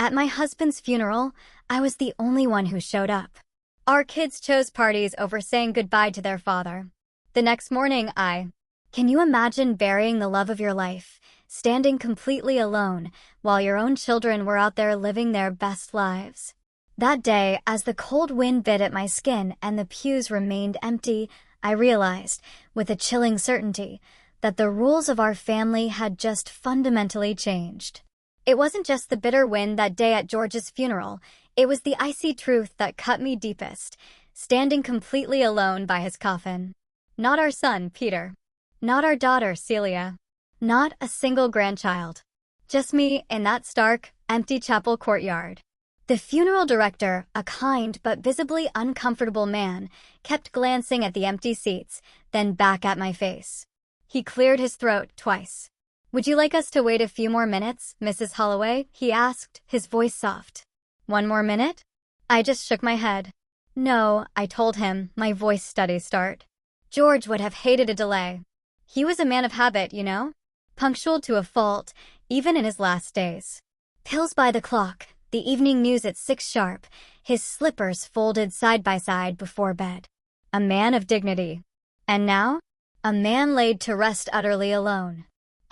At my husband's funeral, I was the only one who showed up. Our kids chose parties over saying goodbye to their father. The next morning, Can you imagine burying the love of your life, standing completely alone, while your own children were out there living their best lives? That day, as the cold wind bit at my skin and the pews remained empty, I realized, with a chilling certainty, that the rules of our family had just fundamentally changed. It wasn't just the bitter wind that day at George's funeral, it was the icy truth that cut me deepest, standing completely alone by his coffin. Not our son, Peter. Not our daughter, Celia. Not a single grandchild. Just me in that stark, empty chapel courtyard. The funeral director, a kind but visibly uncomfortable man, kept glancing at the empty seats, then back at my face. He cleared his throat twice. "Would you like us to wait a few more minutes, Mrs. Holloway?" he asked, his voice soft. "One more minute?" I just shook my head. "No," I told him, my voice steady start. George would have hated a delay. He was a man of habit, you know? Punctual to a fault, even in his last days. Pills by the clock, the evening news at 6 sharp, his slippers folded side by side before bed. A man of dignity. And now? A man laid to rest utterly alone.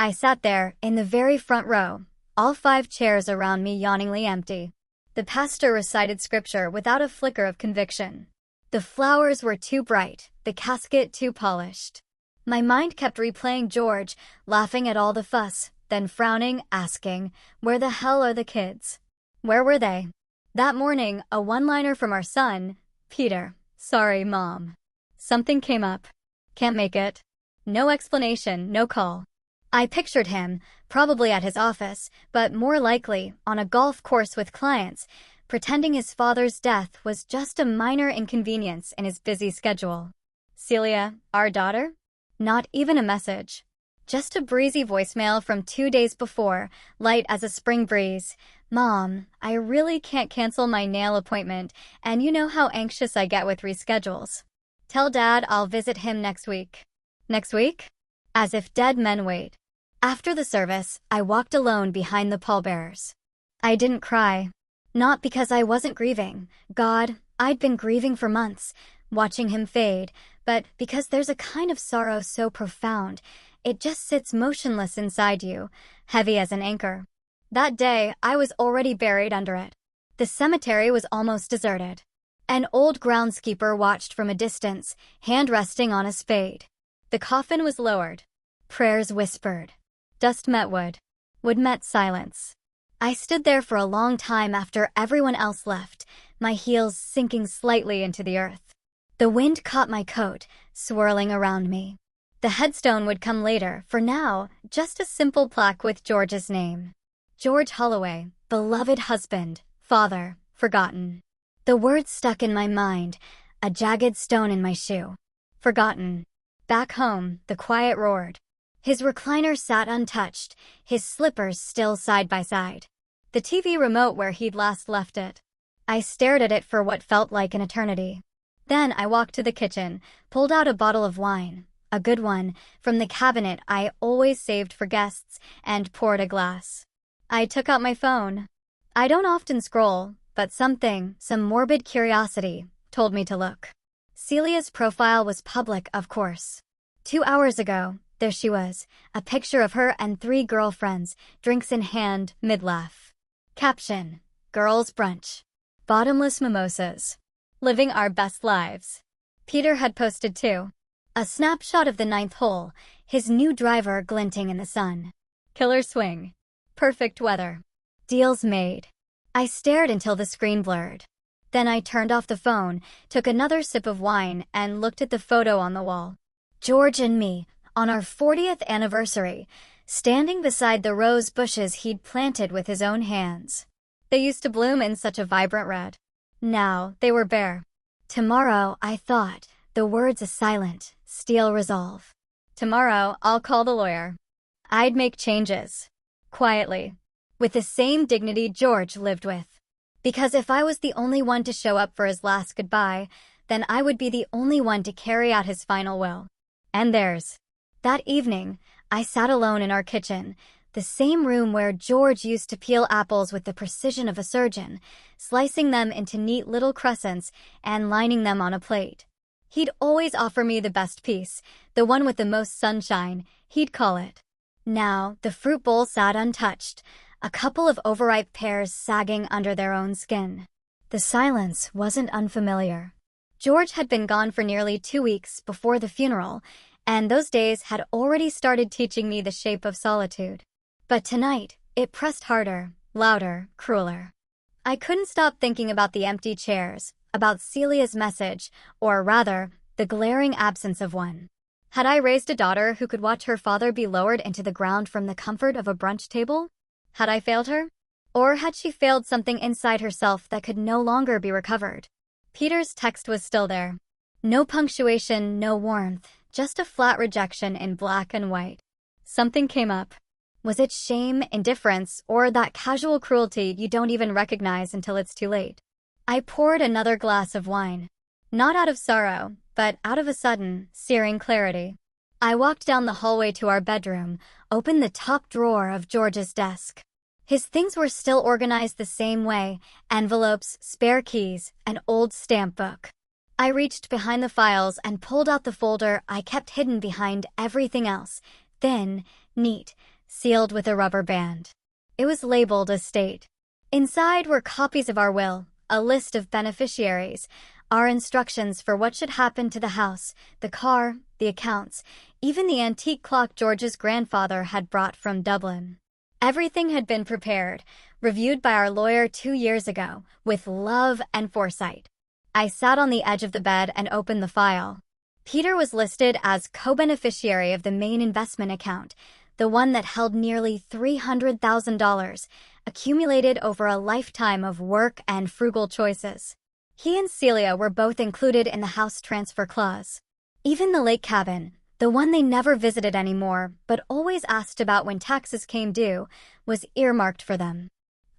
I sat there, in the very front row, all 5 chairs around me yawningly empty. The pastor recited scripture without a flicker of conviction. The flowers were too bright, the casket too polished. My mind kept replaying George, laughing at all the fuss, then frowning, asking, where the hell are the kids? Where were they? That morning, a one-liner from our son, Peter. "Sorry, Mom. Something came up. Can't make it." No explanation, no call. I pictured him, probably at his office, but more likely, on a golf course with clients, pretending his father's death was just a minor inconvenience in his busy schedule. "Celia, our daughter?" Not even a message. Just a breezy voicemail from 2 days before, light as a spring breeze. "Mom, I really can't cancel my nail appointment, and you know how anxious I get with reschedules. Tell Dad I'll visit him next week." Next week? As if dead men wait. After the service, I walked alone behind the pallbearers. I didn't cry. Not because I wasn't grieving. God, I'd been grieving for months, watching him fade, but because there's a kind of sorrow so profound, it just sits motionless inside you, heavy as an anchor. That day, I was already buried under it. The cemetery was almost deserted. An old groundskeeper watched from a distance, hand resting on a spade. The coffin was lowered. Prayers whispered. Dust met wood. Wood met silence. I stood there for a long time after everyone else left, my heels sinking slightly into the earth. The wind caught my coat, swirling around me. The headstone would come later, for now, just a simple plaque with George's name. George Holloway, beloved husband, father, forgotten. The words stuck in my mind, a jagged stone in my shoe. Forgotten. Back home, the quiet roared. His recliner sat untouched, his slippers still side by side. The TV remote where he'd last left it. I stared at it for what felt like an eternity. Then I walked to the kitchen, pulled out a bottle of wine, a good one, from the cabinet I always saved for guests, and poured a glass. I took out my phone. I don't often scroll, but some morbid curiosity, told me to look. Celia's profile was public, of course. 2 hours ago, there she was, a picture of her and 3 girlfriends, drinks in hand, mid-laugh. Caption: Girls' Brunch. Bottomless mimosas. Living our best lives. Peter had posted too. A snapshot of the 9th hole, his new driver glinting in the sun. Killer swing. Perfect weather. Deals made. I stared until the screen blurred. Then I turned off the phone, took another sip of wine, and looked at the photo on the wall. George and me, on our 40th anniversary, standing beside the rose bushes he'd planted with his own hands. They used to bloom in such a vibrant red. Now, they were bare. Tomorrow, I thought, the words a silent, steel resolve. Tomorrow, I'll call the lawyer. I'd make changes. Quietly. With the same dignity George lived with. Because if I was the only one to show up for his last goodbye, then I would be the only one to carry out his final will. And theirs. That evening, I sat alone in our kitchen, The same room where George used to peel apples with the precision of a surgeon, slicing them into neat little crescents and lining them on a plate. He'd always offer me the best piece, the one with the most sunshine, he'd call it. Now, the fruit bowl sat untouched, a couple of overripe pears sagging under their own skin. The silence wasn't unfamiliar. George had been gone for nearly 2 weeks before the funeral, and those days had already started teaching me the shape of solitude. But tonight, it pressed harder, louder, crueler. I couldn't stop thinking about the empty chairs, about Celia's message, or rather, the glaring absence of one. Had I raised a daughter who could watch her father be lowered into the ground from the comfort of a brunch table? Had I failed her? Or had she failed something inside herself that could no longer be recovered? Peter's text was still there. No punctuation, no warmth, just a flat rejection in black and white. Something came up. Was it shame, indifference, or that casual cruelty you don't even recognize until it's too late? I poured another glass of wine. Not out of sorrow, but out of a sudden, searing clarity. I walked down the hallway to our bedroom, opened the top drawer of George's desk. His things were still organized the same way: envelopes, spare keys, an old stamp book. I reached behind the files and pulled out the folder I kept hidden behind everything else, thin, neat, sealed with a rubber band. It was labeled estate. Inside were copies of our will, a list of beneficiaries, our instructions for what should happen to the house, the car, the accounts, even the antique clock George's grandfather had brought from Dublin. Everything had been prepared, reviewed by our lawyer 2 years ago, with love and foresight. I sat on the edge of the bed and opened the file. Peter was listed as co-beneficiary of the main investment account, the one that held nearly $300,000, accumulated over a lifetime of work and frugal choices. He and Celia were both included in the house transfer clause. Even the lake cabin, the one they never visited anymore, but always asked about when taxes came due, was earmarked for them.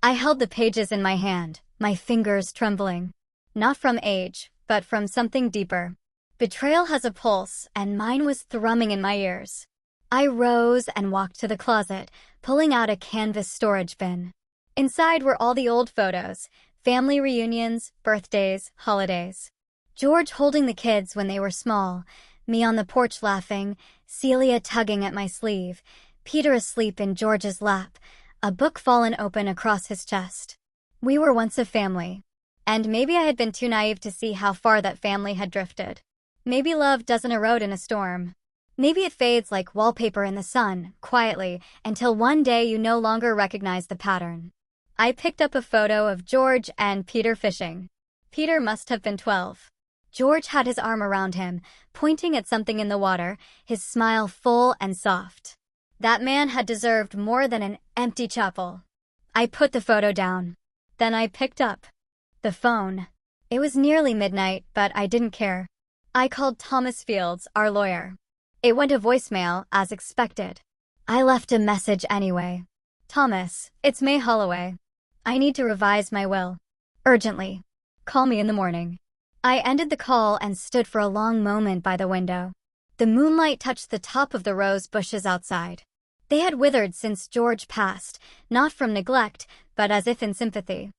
I held the pages in my hand, my fingers trembling. Not from age, but from something deeper. Betrayal has a pulse, and mine was thrumming in my ears. I rose and walked to the closet, pulling out a canvas storage bin. Inside were all the old photos, family reunions, birthdays, holidays. George holding the kids when they were small, me on the porch laughing, Celia tugging at my sleeve, Peter asleep in George's lap, a book fallen open across his chest. We were once a family. And maybe I had been too naive to see how far that family had drifted. Maybe love doesn't erode in a storm. Maybe it fades like wallpaper in the sun, quietly, until one day you no longer recognize the pattern. I picked up a photo of George and Peter fishing. Peter must have been 12. George had his arm around him, pointing at something in the water, his smile full and soft. That man had deserved more than an empty chapel. I put the photo down. Then I picked up the phone. It was nearly midnight, but I didn't care. I called Thomas Fields, our lawyer. It went to voicemail, as expected. I left a message anyway. Thomas, it's May Holloway. I need to revise my will. Urgently. Call me in the morning. I ended the call and stood for a long moment by the window. The moonlight touched the top of the rose bushes outside. They had withered since George passed, not from neglect, but as if in sympathy.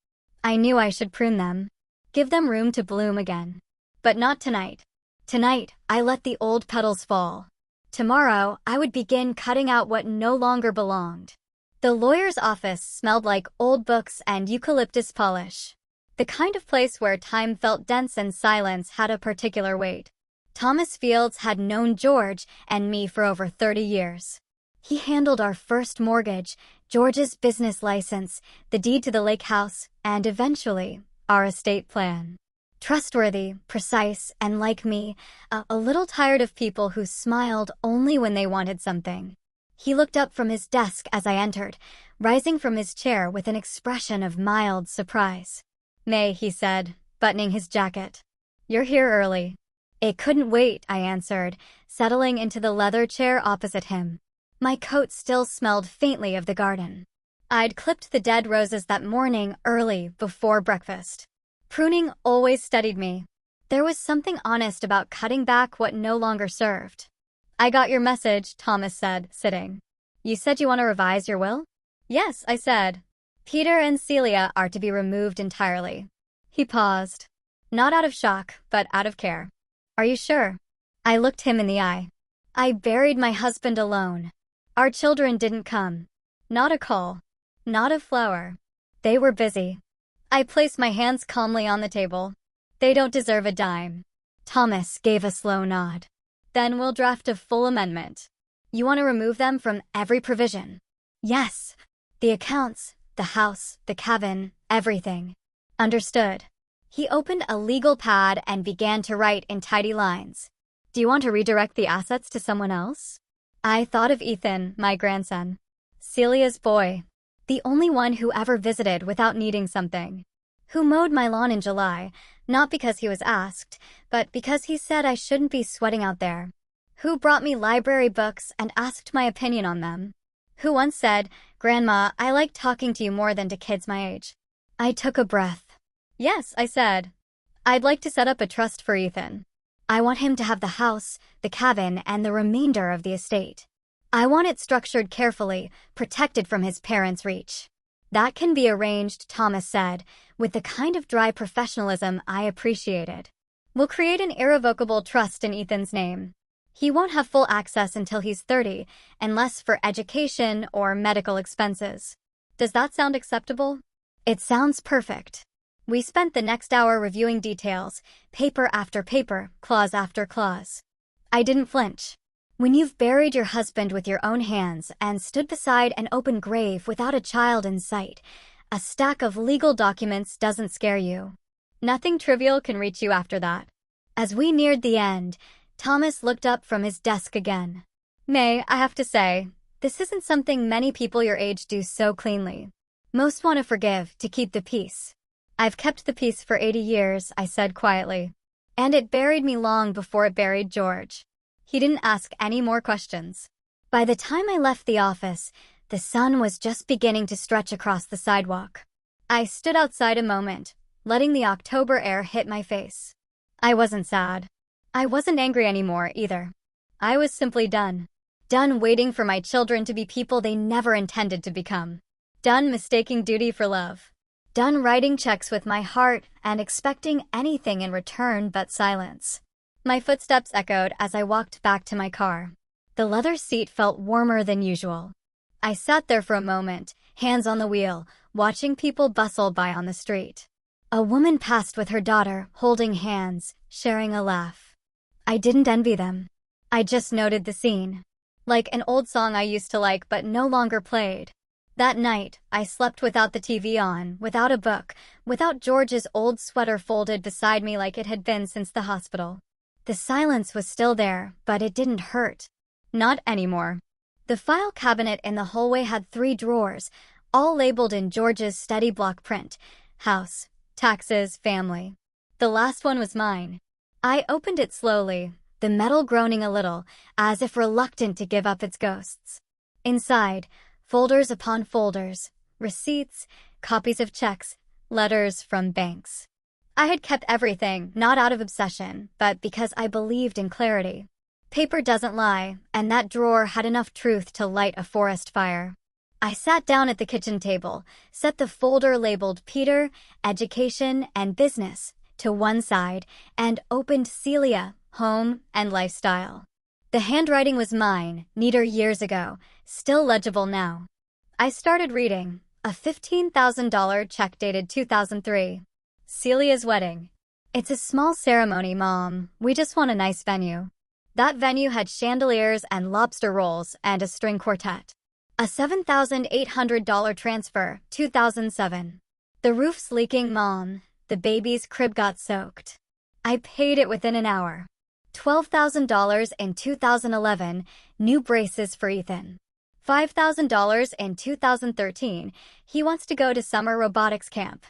I knew I should prune them, give them room to bloom again. But not tonight. Tonight, I let the old petals fall. Tomorrow, I would begin cutting out what no longer belonged. The lawyer's office smelled like old books and eucalyptus polish. The kind of place where time felt dense and silence had a particular weight. Thomas Fields had known George and me for over 30 years. He handled our first mortgage, George's business license, the deed to the lake house, and eventually, our estate plan. Trustworthy, precise, and like me, a little tired of people who smiled only when they wanted something. He looked up from his desk as I entered, rising from his chair with an expression of mild surprise. May, he said, buttoning his jacket. You're here early. It couldn't wait, I answered, settling into the leather chair opposite him. My coat still smelled faintly of the garden. I'd clipped the dead roses that morning early, before breakfast. Pruning always steadied me. There was something honest about cutting back what no longer served. I got your message, Thomas said, sitting. You said you want to revise your will? Yes, I said. Peter and Celia are to be removed entirely. He paused. Not out of shock, but out of care. Are you sure? I looked him in the eye. I buried my husband alone. Our children didn't come. Not a call. Not a flower. They were busy. I placed my hands calmly on the table. They don't deserve a dime. Thomas gave a slow nod. Then we'll draft a full amendment. You want to remove them from every provision? Yes. The accounts, the house, the cabin, everything. Understood. He opened a legal pad and began to write in tidy lines. Do you want to redirect the assets to someone else? I thought of Ethan, my grandson. Celia's boy. The only one who ever visited without needing something. Who mowed my lawn in July, not because he was asked, but because he said I shouldn't be sweating out there. Who brought me library books and asked my opinion on them. Who once said, "Grandma, I like talking to you more than to kids my age." I took a breath. Yes, I said. I'd like to set up a trust for Ethan. I want him to have the house, the cabin, and the remainder of the estate. I want it structured carefully, protected from his parents' reach. That can be arranged, Thomas said, with the kind of dry professionalism I appreciated. We'll create an irrevocable trust in Ethan's name. He won't have full access until he's 30, unless for education or medical expenses. Does that sound acceptable? It sounds perfect. We spent the next hour reviewing details, paper after paper, clause after clause. I didn't flinch. When you've buried your husband with your own hands and stood beside an open grave without a child in sight, a stack of legal documents doesn't scare you. Nothing trivial can reach you after that. As we neared the end, Thomas looked up from his desk again. May, I have to say, this isn't something many people your age do so cleanly. Most want to forgive, to keep the peace. I've kept the peace for 80 years, I said quietly. And it buried me long before it buried George. He didn't ask any more questions. By the time I left the office, the sun was just beginning to stretch across the sidewalk. I stood outside a moment, letting the October air hit my face. I wasn't sad. I wasn't angry anymore, either. I was simply done. Done waiting for my children to be people they never intended to become. Done mistaking duty for love. Done writing checks with my heart and expecting anything in return but silence. My footsteps echoed as I walked back to my car. The leather seat felt warmer than usual. I sat there for a moment, hands on the wheel, watching people bustle by on the street. A woman passed with her daughter, holding hands, sharing a laugh. I didn't envy them. I just noted the scene. Like an old song I used to like but no longer played. That night, I slept without the TV on, without a book, without George's old sweater folded beside me like it had been since the hospital. The silence was still there, but it didn't hurt. Not anymore. The file cabinet in the hallway had 3 drawers, all labeled in George's steady block print. House, taxes, family. The last one was mine. I opened it slowly, the metal groaning a little, as if reluctant to give up its ghosts. Inside, folders upon folders, receipts, copies of checks, letters from banks. I had kept everything, not out of obsession, but because I believed in clarity. Paper doesn't lie, and that drawer had enough truth to light a forest fire. I sat down at the kitchen table, set the folder labeled Peter, Education, and Business to one side, and opened Celia, Home, and Lifestyle. The handwriting was mine, neater years ago, still legible now. I started reading, a $15,000 check dated 2003. Celia's wedding. It's a small ceremony, Mom. We just want a nice venue. That venue had chandeliers and lobster rolls and a string quartet. A $7,800 transfer, 2007. The roof's leaking, Mom. The baby's crib got soaked. I paid it within an hour. $12,000 in 2011, new braces for Ethan. $5,000 in 2013, he wants to go to summer robotics camp.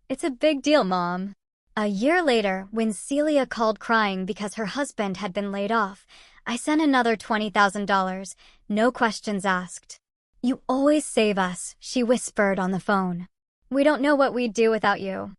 It's a big deal, Mom. A year later, when Celia called crying because her husband had been laid off, I sent another $20,000, no questions asked. You always save us, she whispered on the phone. We don't know what we'd do without you.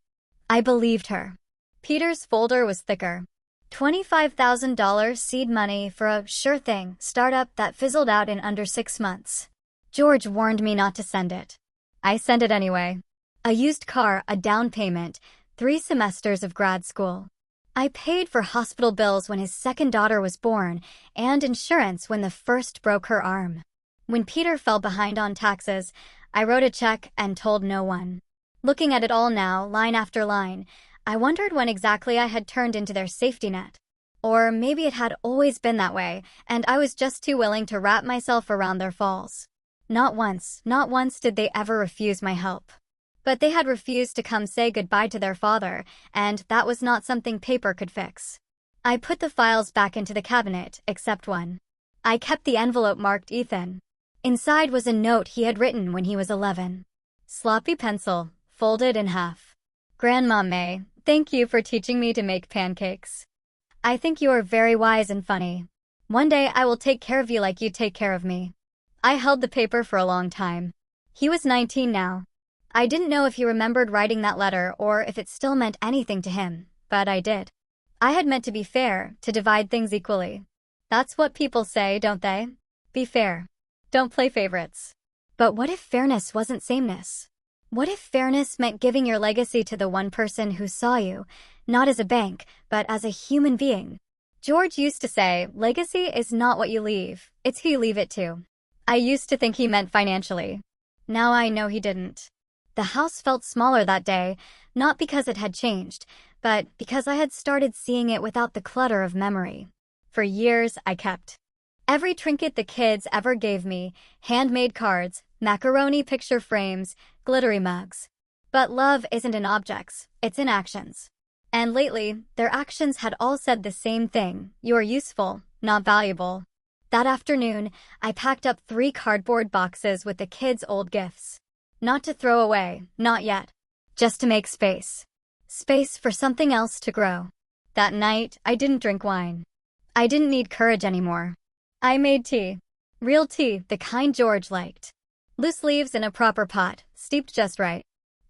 I believed her. Peter's folder was thicker. $25,000 seed money for a sure thing startup that fizzled out in under 6 months. George warned me not to send it. I sent it anyway. A used car, a down payment, 3 semesters of grad school. I paid for hospital bills when his second daughter was born, and insurance when the first broke her arm. When Peter fell behind on taxes, I wrote a check and told no one. Looking at it all now, line after line, I wondered when exactly I had turned into their safety net. Or maybe it had always been that way, and I was just too willing to wrap myself around their falls. Not once did they ever refuse my help. But they had refused to come say goodbye to their father, and that was not something paper could fix. I put the files back into the cabinet, except one. I kept the envelope marked Ethan. Inside was a note he had written when he was 11. Sloppy pencil, folded in half. Grandma May, thank you for teaching me to make pancakes. I think you are very wise and funny. One day I will take care of you like you take care of me. I held the paper for a long time. He was 19 now. I didn't know if he remembered writing that letter or if it still meant anything to him, but I did. I had meant to be fair, to divide things equally. That's what people say, don't they? Be fair. Don't play favorites. But what if fairness wasn't sameness? What if fairness meant giving your legacy to the one person who saw you, not as a bank, but as a human being? George used to say, legacy is not what you leave, it's who you leave it to. I used to think he meant financially. Now I know he didn't. The house felt smaller that day, not because it had changed, but because I had started seeing it without the clutter of memory. For years, I kept every trinket the kids ever gave me, handmade cards, macaroni picture frames, glittery mugs. But love isn't in objects, it's in actions. And lately, their actions had all said the same thing: you're useful, not valuable. That afternoon, I packed up 3 cardboard boxes with the kids' old gifts. Not to throw away, not yet. Just to make space. Space for something else to grow. That night, I didn't drink wine. I didn't need courage anymore. I made tea. Real tea, the kind George liked. Loose leaves in a proper pot, steeped just right.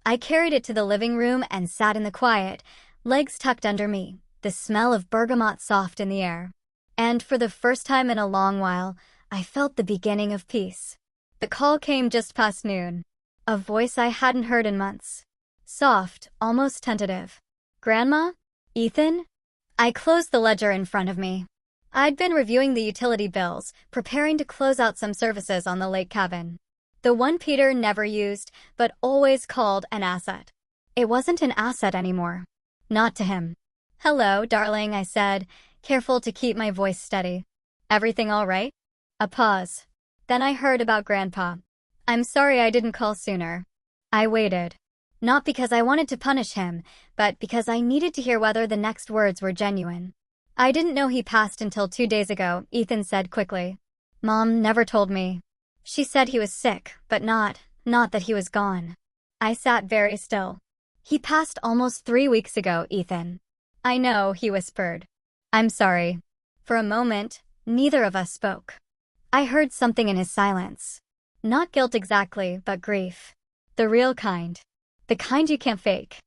I carried it to the living room and sat in the quiet, legs tucked under me, the smell of bergamot soft in the air. And for the first time in a long while, I felt the beginning of peace. The call came just past noon. A voice I hadn't heard in months. Soft, almost tentative. Grandma? Ethan? I closed the ledger in front of me. I'd been reviewing the utility bills, preparing to close out some services on the lake cabin. The one Peter never used, but always called an asset. It wasn't an asset anymore. Not to him. Hello, darling, I said, careful to keep my voice steady. Everything all right? A pause. Then I heard about Grandpa. I'm sorry I didn't call sooner. I waited. Not because I wanted to punish him, but because I needed to hear whether the next words were genuine. I didn't know he passed until 2 days ago, Ethan said quickly. Mom never told me. She said he was sick, but not that he was gone. I sat very still. He passed almost 3 weeks ago, Ethan. I know, he whispered. I'm sorry. For a moment, neither of us spoke. I heard something in his silence. Not guilt exactly, but grief. The real kind. The kind you can't fake.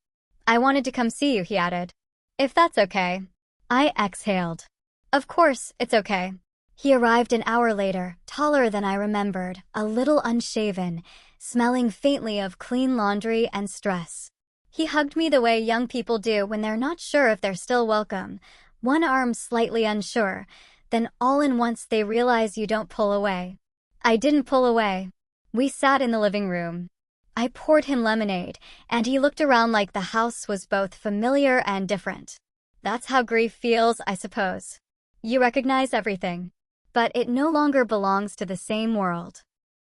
I wanted to come see you, he added. If that's okay. I exhaled. Of course, it's okay. He arrived an hour later, taller than I remembered, a little unshaven, smelling faintly of clean laundry and stress. He hugged me the way young people do when they're not sure if they're still welcome, one arm slightly unsure, then all in once they realize you don't pull away. I didn't pull away. We sat in the living room. I poured him lemonade, and he looked around like the house was both familiar and different. That's how grief feels, I suppose. You recognize everything. But it no longer belongs to the same world.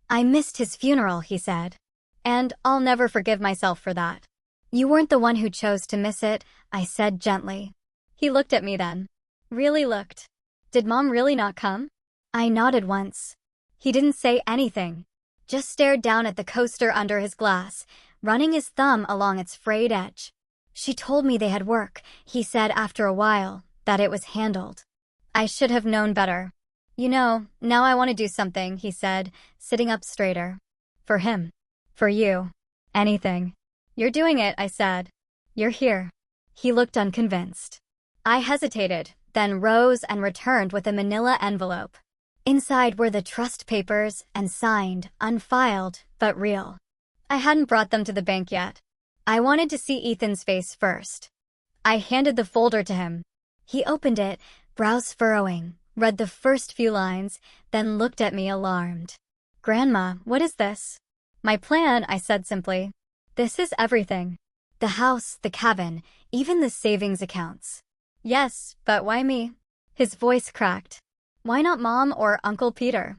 I missed his funeral, he said. And I'll never forgive myself for that. You weren't the one who chose to miss it, I said gently. He looked at me then. Really looked. Did Mom really not come? I nodded once. He didn't say anything. Just stared down at the coaster under his glass, running his thumb along its frayed edge. She told me they had work, he said after a while, that it was handled. I should have known better. You know, now I want to do something, he said, sitting up straighter. For him. For you. Anything. You're doing it, I said. You're here. He looked unconvinced. I hesitated, then rose and returned with a manila envelope. Inside were the trust papers and signed, unfiled, but real. I hadn't brought them to the bank yet. I wanted to see Ethan's face first. I handed the folder to him. He opened it, brows furrowing, read the first few lines, then looked at me alarmed. "Grandma, what is this?" "My plan," I said simply. "This is everything. The house, the cabin, even the savings accounts." "Yes, but why me?" His voice cracked. "Why not Mom or Uncle Peter?"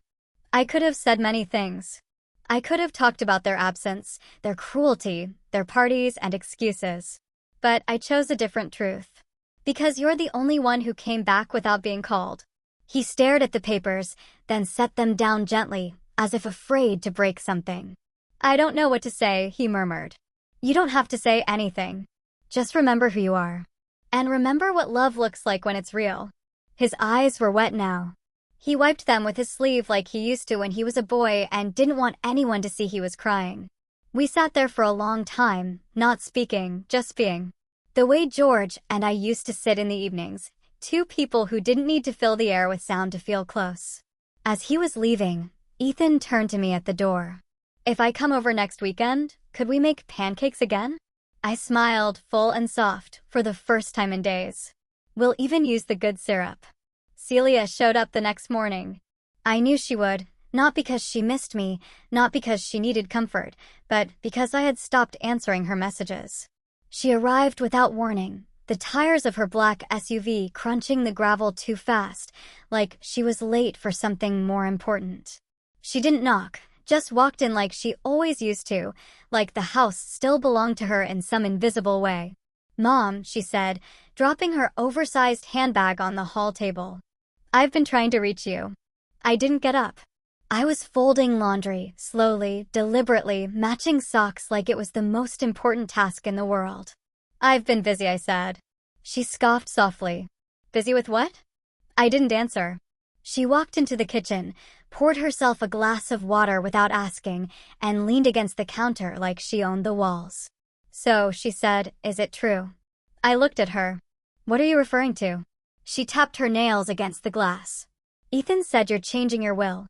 I could have said many things. I could have talked about their absence, their cruelty, their parties and excuses. But I chose a different truth. "Because you're the only one who came back without being called." He stared at the papers, then set them down gently, as if afraid to break something. "I don't know what to say," he murmured. "You don't have to say anything. Just remember who you are. And remember what love looks like when it's real." His eyes were wet now. He wiped them with his sleeve like he used to when he was a boy and didn't want anyone to see he was crying. We sat there for a long time, not speaking, just being. The way George and I used to sit in the evenings, two people who didn't need to fill the air with sound to feel close. As he was leaving, Ethan turned to me at the door. "If I come over next weekend, could we make pancakes again?" I smiled, full and soft, for the first time in days. "We'll even use the good syrup." Celia showed up the next morning. I knew she would, not because she missed me, not because she needed comfort, but because I had stopped answering her messages. She arrived without warning, the tires of her black SUV crunching the gravel too fast, like she was late for something more important. She didn't knock, just walked in like she always used to, like the house still belonged to her in some invisible way. "Mom," she said, dropping her oversized handbag on the hall table. "I've been trying to reach you." I didn't get up. I was folding laundry, slowly, deliberately, matching socks like it was the most important task in the world. "I've been busy," I said. She scoffed softly. "Busy with what?" I didn't answer. She walked into the kitchen, poured herself a glass of water without asking, and leaned against the counter like she owned the walls. "So," she said, "is it true?" I looked at her. "What are you referring to?" She tapped her nails against the glass. "Ethan said you're changing your will."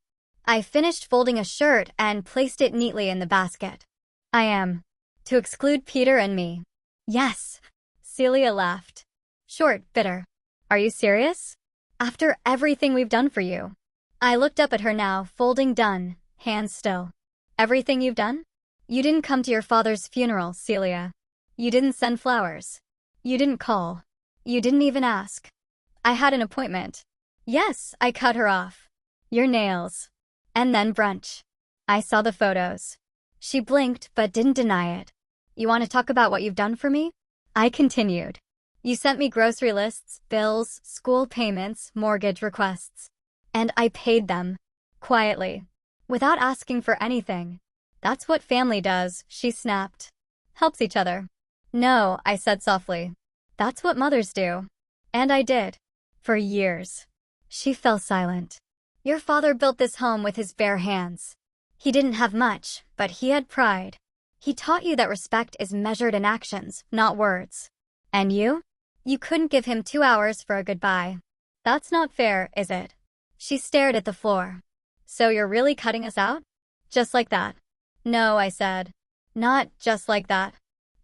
I finished folding a shirt and placed it neatly in the basket. "I am. To exclude Peter and me." "Yes." Celia laughed. Short, bitter. "Are you serious? After everything we've done for you?" I looked up at her now, folding done, hands still. "Everything you've done? You didn't come to your father's funeral, Celia. You didn't send flowers. You didn't call. You didn't even ask." "I had an appointment." "Yes," I cut her off. "Your nails. And then brunch." I saw the photos. She blinked but didn't deny it. "You want to talk about what you've done for me?" I continued. "You sent me grocery lists, bills, school payments, mortgage requests. And I paid them. Quietly. Without asking for anything. That's what family does," she snapped. "Helps each other." "No," I said softly. "That's what mothers do." And I did. For years. She fell silent. "Your father built this home with his bare hands. He didn't have much, but he had pride. He taught you that respect is measured in actions, not words. And you? You couldn't give him 2 hours for a goodbye. That's not fair, is it?" She stared at the floor. "So you're really cutting us out? Just like that?" "No," I said. "Not just like that.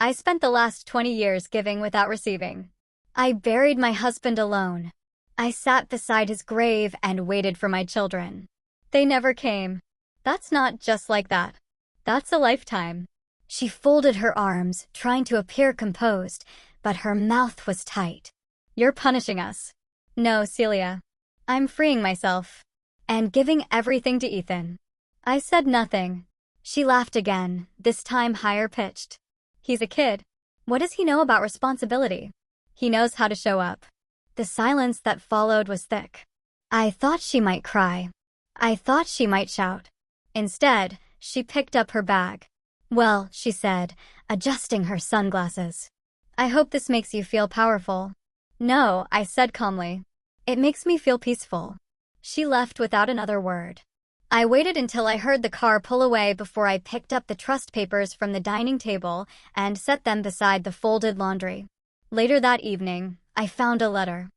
I spent the last 20 years giving without receiving. I buried my husband alone. I sat beside his grave and waited for my children. They never came. That's not just like that. That's a lifetime." She folded her arms, trying to appear composed, but her mouth was tight. "You're punishing us." "No, Celia. I'm freeing myself. And giving everything to Ethan." I said nothing. She laughed again, this time higher pitched. "He's a kid. What does he know about responsibility? He knows how to show up." The silence that followed was thick. I thought she might cry. I thought she might shout. Instead, she picked up her bag. "Well," she said, adjusting her sunglasses. "I hope this makes you feel powerful." "No," I said calmly. "It makes me feel peaceful." She left without another word. I waited until I heard the car pull away before I picked up the trust papers from the dining table and set them beside the folded laundry. Later that evening, I found a letter.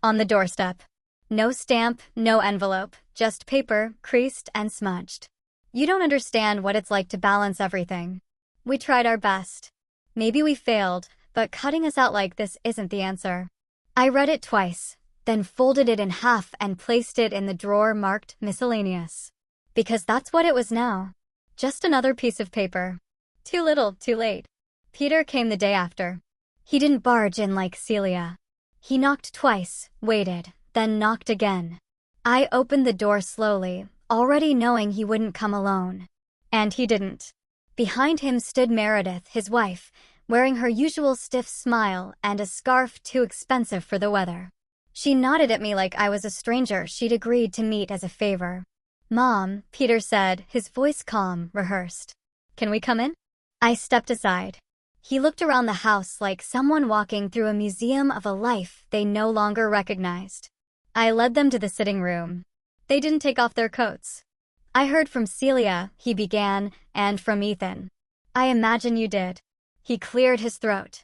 On the doorstep. No stamp, no envelope, just paper, creased and smudged. You don't understand what it's like to balance everything. We tried our best. Maybe we failed, but cutting us out like this isn't the answer. I read it twice, then folded it in half and placed it in the drawer marked miscellaneous. Because that's what it was now. Just another piece of paper. Too little, too late. Peter came the day after. He didn't barge in like Celia. He knocked twice, waited, then knocked again. I opened the door slowly, already knowing he wouldn't come alone. And he didn't. Behind him stood Meredith, his wife, wearing her usual stiff smile and a scarf too expensive for the weather. She nodded at me like I was a stranger she'd agreed to meet as a favor. "Mom," Peter said, his voice calm, rehearsed. "Can we come in?" I stepped aside. He looked around the house like someone walking through a museum of a life they no longer recognized. I led them to the sitting room. They didn't take off their coats. "I heard from Celia," he began, "and from Ethan." "I imagine you did." He cleared his throat.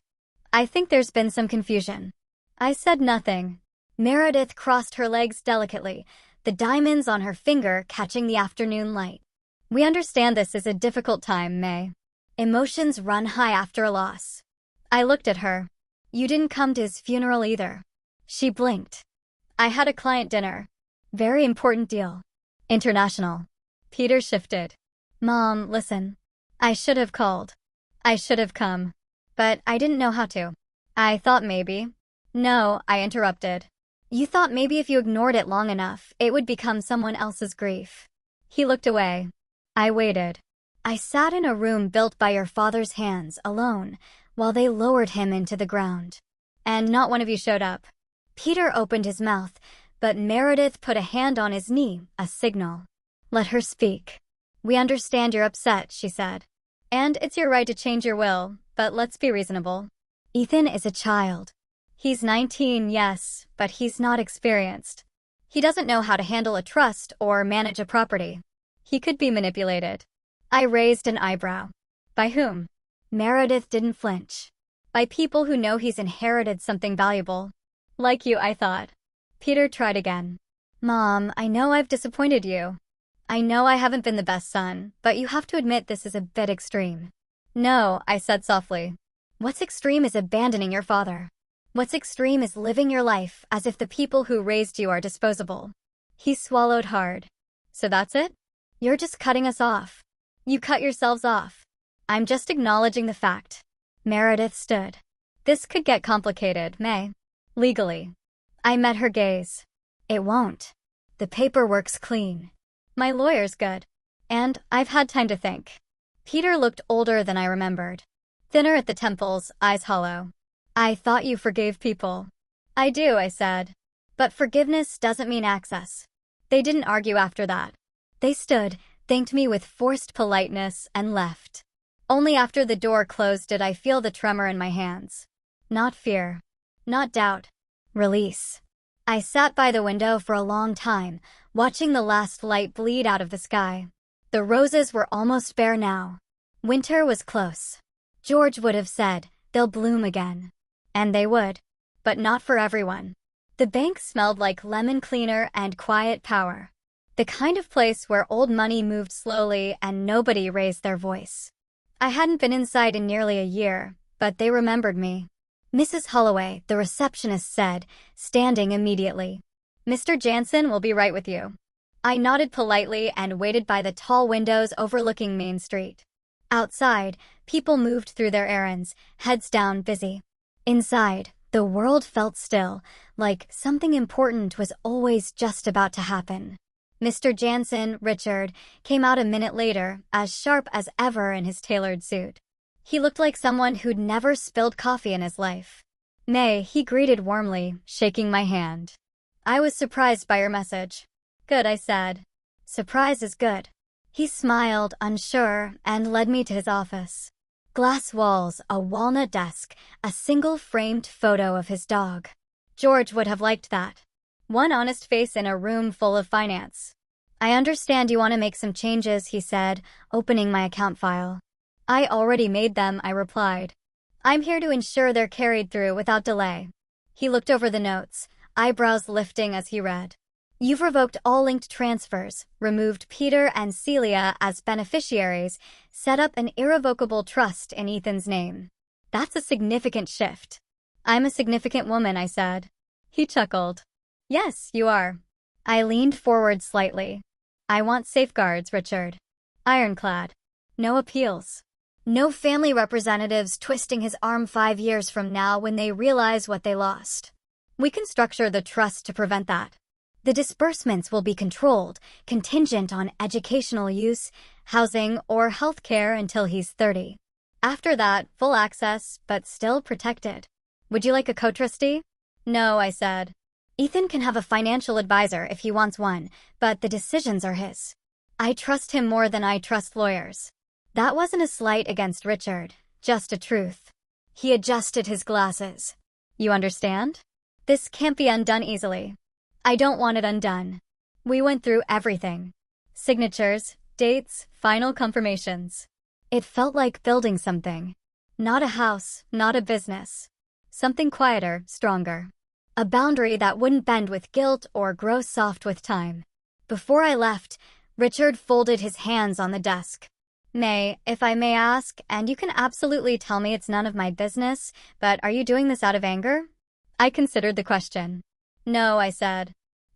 "I think there's been some confusion." I said nothing. Meredith crossed her legs delicately, the diamonds on her finger catching the afternoon light. "We understand this is a difficult time, May. Emotions run high after a loss." I looked at her. "You didn't come to his funeral either." She blinked. "I had a client dinner. Very important deal. International." Peter shifted. "Mom, listen. I should have called. I should have come. But I didn't know how to. I thought maybe." "No," I interrupted. "You thought maybe if you ignored it long enough, it would become someone else's grief." He looked away. I waited. "I sat in a room built by your father's hands, alone, while they lowered him into the ground. And not one of you showed up." Peter opened his mouth, but Meredith put a hand on his knee, a signal. "Let her speak." "We understand you're upset," she said. "And it's your right to change your will, but let's be reasonable. Ethan is a child. He's 19, yes, but he's not experienced. He doesn't know how to handle a trust or manage a property. He could be manipulated." I raised an eyebrow. "By whom?" Meredith didn't flinch. "By people who know he's inherited something valuable. Like you, I thought." Peter tried again. "Mom, I know I've disappointed you. I know I haven't been the best son, but you have to admit this is a bit extreme." "No," I said softly. "What's extreme is abandoning your father. What's extreme is living your life as if the people who raised you are disposable." He swallowed hard. "So that's it? You're just cutting us off. You cut yourselves off." "I'm just acknowledging the fact." Meredith stood. "This could get complicated, May. Legally." I met her gaze. "It won't. The paperwork's clean. My lawyer's good. And I've had time to think." Peter looked older than I remembered. Thinner at the temples, eyes hollow. "I thought you forgave people." "I do," I said. "But forgiveness doesn't mean access." They didn't argue after that. They stood, thanked me with forced politeness, and left. Only after the door closed did I feel the tremor in my hands. Not fear. Not doubt. Release. I sat by the window for a long time, watching the last light bleed out of the sky. The roses were almost bare now. Winter was close. George would have said, "They'll bloom again." And they would. But not for everyone. The bank smelled like lemon cleaner and quiet power. The kind of place where old money moved slowly and nobody raised their voice. I hadn't been inside in nearly a year, but they remembered me. Mrs. Holloway, the receptionist said, standing immediately. "Mr. Jansen will be right with you." I nodded politely and waited by the tall windows overlooking Main Street. Outside, people moved through their errands, heads down, busy. Inside, the world felt still, like something important was always just about to happen. Mr. Jansen, Richard, came out a minute later, as sharp as ever in his tailored suit. He looked like someone who'd never spilled coffee in his life. "May," he greeted warmly, shaking my hand. "I was surprised by your message." "Good," I said. "Surprise is good." He smiled, unsure, and led me to his office. Glass walls, a walnut desk, a single framed photo of his dog. George would have liked that. One honest face in a room full of finance. "I understand you want to make some changes," he said, opening my account file. "I already made them," I replied. "I'm here to ensure they're carried through without delay." He looked over the notes, eyebrows lifting as he read. You've revoked all linked transfers, removed Peter and Celia as beneficiaries, set up an irrevocable trust in Ethan's name. That's a significant shift. I'm a significant woman, I said. He chuckled. Yes, you are. I leaned forward slightly. I want safeguards, Richard. Ironclad. No appeals. No family representatives twisting his arm 5 years from now when they realize what they lost. We can structure the trust to prevent that. The disbursements will be controlled, contingent on educational use, housing, or health care until he's 30. After that, full access, but still protected. Would you like a co-trustee? No, I said. Ethan can have a financial advisor if he wants one, but the decisions are his. I trust him more than I trust lawyers. That wasn't a slight against Richard, just a truth. He adjusted his glasses. You understand? This can't be undone easily. I don't want it undone. We went through everything. Signatures, dates, final confirmations. It felt like building something. Not a house, not a business. Something quieter, stronger. A boundary that wouldn't bend with guilt or grow soft with time. Before I left, Richard folded his hands on the desk. May, if I may ask, and you can absolutely tell me it's none of my business, but are you doing this out of anger? I considered the question. No, I said.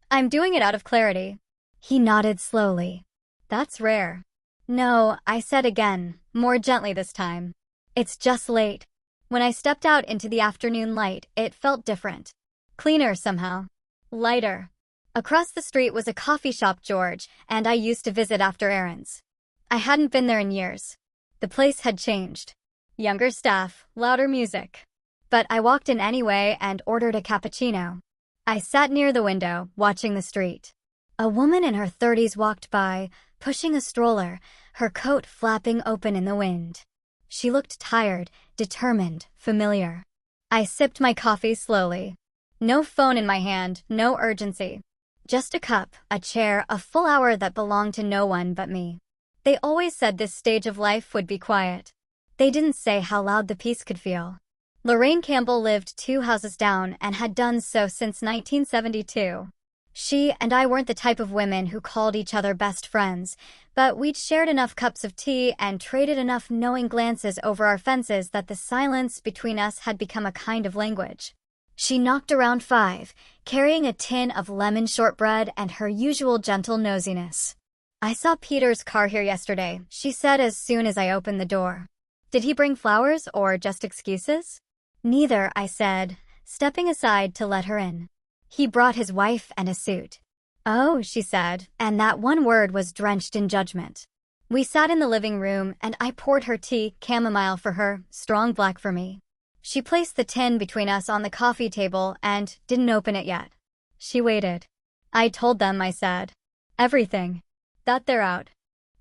I'm doing it out of clarity. He nodded slowly. That's rare. No, I said again, more gently this time. It's just late. When I stepped out into the afternoon light, it felt different. Cleaner somehow. Lighter. Across the street was a coffee shop George and I used to visit after errands. I hadn't been there in years. The place had changed. Younger staff, louder music. But I walked in anyway and ordered a cappuccino. I sat near the window, watching the street. A woman in her 30s walked by, pushing a stroller, her coat flapping open in the wind. She looked tired, determined, familiar. I sipped my coffee slowly. No phone in my hand, no urgency. Just a cup, a chair, a full hour that belonged to no one but me. They always said this stage of life would be quiet. They didn't say how loud the peace could feel. Lorraine Campbell lived 2 houses down and had done so since 1972. She and I weren't the type of women who called each other best friends, but we'd shared enough cups of tea and traded enough knowing glances over our fences that the silence between us had become a kind of language. She knocked around 5, carrying a tin of lemon shortbread and her usual gentle nosiness. I saw Peter's car here yesterday, she said as soon as I opened the door. Did he bring flowers or just excuses? Neither, I said, stepping aside to let her in. He brought his wife and a suit. Oh, she said, and that one word was drenched in judgment. We sat in the living room and I poured her tea, chamomile for her, strong black for me. She placed the tin between us on the coffee table and didn't open it yet. She waited. I told them, I said. Everything. That they're out.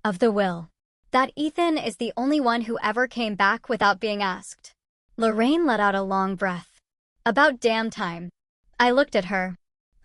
Of the will. That Ethan is the only one who ever came back without being asked. Lorraine let out a long breath. About damn time. I looked at her.